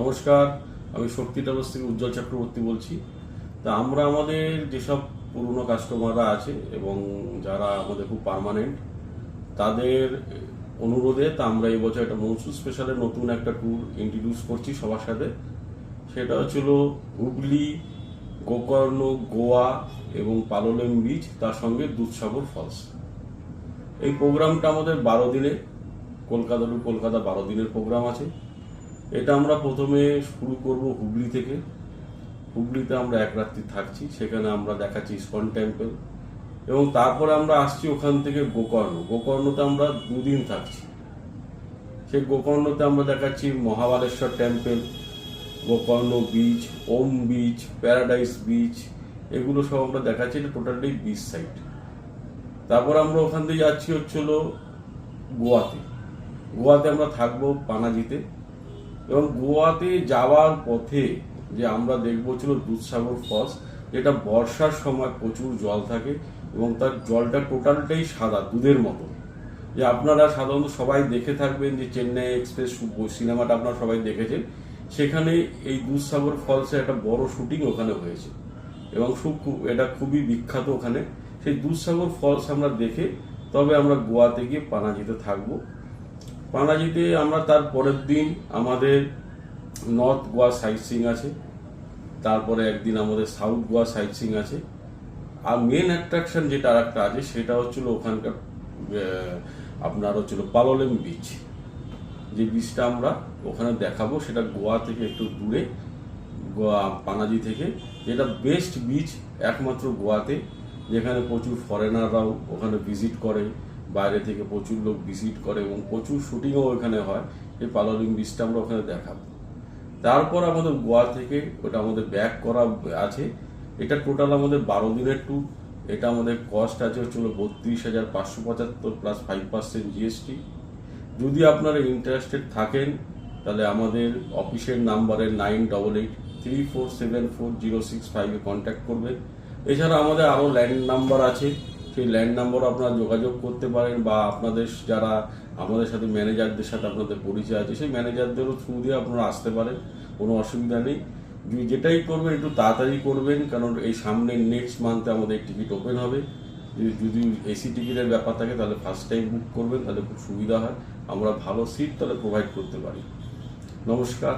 নমস্কার, আমি শক্তি ট্রাভেলস থেকে উজ্জ্বল চক্রবর্তী বলছি। তা আমরা আমাদের যেসব পুরনো কাস্টমাররা আছে এবং যারা আমাদের খুব পার্মানেন্ট, তাদের অনুরোধে তা আমরা এই বছর একটা মনসুন স্পেশালের নতুন একটা ট্যুর ইন্ট্রোডিউস করছি সবার সাথে। সেটা হচ্ছিল হুগলি, গোকর্ণ, গোয়া এবং পালোলেম বিচ, তার সঙ্গে দুধসাগর ফলস। এই প্রোগ্রামটা আমাদের 12 দিনে, কলকাতা টু কলকাতা 12 দিনের প্রোগ্রাম আছে। এটা আমরা প্রথমে শুরু করব হুগলি থেকে। হুগলিতে আমরা এক রাত্রি থাকছি, সেখানে আমরা দেখাচ্ছি ইসকন টেম্পল এবং তারপরে আমরা আসছি ওখান থেকে গোকর্ণতে আমরা 2 দিন থাকছি। সেই গোকর্ণতে আমরা দেখাচ্ছি মহাবালেশ্বর টেম্পল, গোকর্ণ বিচ, ওম বিচ, প্যারাডাইস বিচ, এগুলো সব আমরা দেখাচ্ছি। এটা টোটালি বিচ সাইড। তারপর আমরা ওখান থেকে যাচ্ছি হচ্ছিল গোয়াতে আমরা থাকবো পানাজিতে। এবং গোয়াতে যাওয়ার পথে যে আমরা দেখবো ছিল দুধসাগর ফলস, যেটা বর্ষার সময় প্রচুর জল থাকে এবং তার জলটা টোটালটাই সাদা দুধের মতো। যে আপনারা সাধারণত সবাই দেখে থাকবেন যে চেন্নাই এক্সপ্রেস সিনেমাটা আপনারা সবাই দেখেছেন, সেখানে এই দুধসাগর ফলসে একটা বড় শুটিং ওখানে হয়েছে এবং এটা খুবই বিখ্যাত ওখানে। সেই দুধসাগর ফলস আমরা দেখে তবে আমরা গোয়াতে গিয়ে পানাজিতে থাকবো। পানাজিতে আমরা তার পরের দিন আমাদের নর্থ গোয়া সাইট সিইং আছে, তারপরে একদিন আমাদের সাউথ গোয়া সাইট সিইং আছে। আর মেন অ্যাট্রাকশন যেটা আর একটা আছে সেটা হচ্ছিল ওখানকার আপনার হচ্ছিল পালোলেম বিচ। যে বিচটা আমরা ওখানে দেখাবো সেটা গোয়া থেকে একটু দূরে, গোয়া পানাজি থেকে, যেটা বেস্ট বিচ একমাত্র গোয়াতে, যেখানে প্রচুর ফরেনাররাও ওখানে ভিজিট করে, বাইরে থেকে প্রচুর লোক ভিজিট করে এবং প্রচুর শুটিংও ওখানে হয়। এই পালোলেম বিচটা আমরা ওখানে দেখাবো। তারপর আমাদের গোয়া থেকে ওটা আমাদের ব্যাক করা আছে। এটা টোটাল আমাদের 12 দিনের ট্যুর। এটা আমাদের কস্ট আছে হচ্ছিল 32,575 প্লাস 5% জিএসটি। যদি আপনারা ইন্টারেস্টেড থাকেন তাহলে আমাদের অফিসের নাম্বারে 98843406 কন্ট্যাক্ট করবেন। এছাড়া আমাদের আরও ল্যান্ড নাম্বার আছে, সেই ল্যান্ড নাম্বার আপনারা যোগাযোগ করতে পারেন, বা আপনাদের যারা আমাদের সাথে ম্যানেজারদের সাথে আপনাদের পরিচয় আছে সেই ম্যানেজারদেরও থ্রু দিয়ে আপনারা আসতে পারেন, কোনো অসুবিধা নেই। যেটাই করবেন একটু তাড়াতাড়ি করবেন, কারণ এই সামনে নেক্সট মান্থে আমাদের টিকিট ওপেন হবে। যদি এসি টিকিটের ব্যাপার থাকে তাহলে ফার্স্ট টাইম বুক করবেন, তাহলে খুব সুবিধা হয়, আমরা ভালো সিট তাহলে প্রোভাইড করতে পারি। নমস্কার।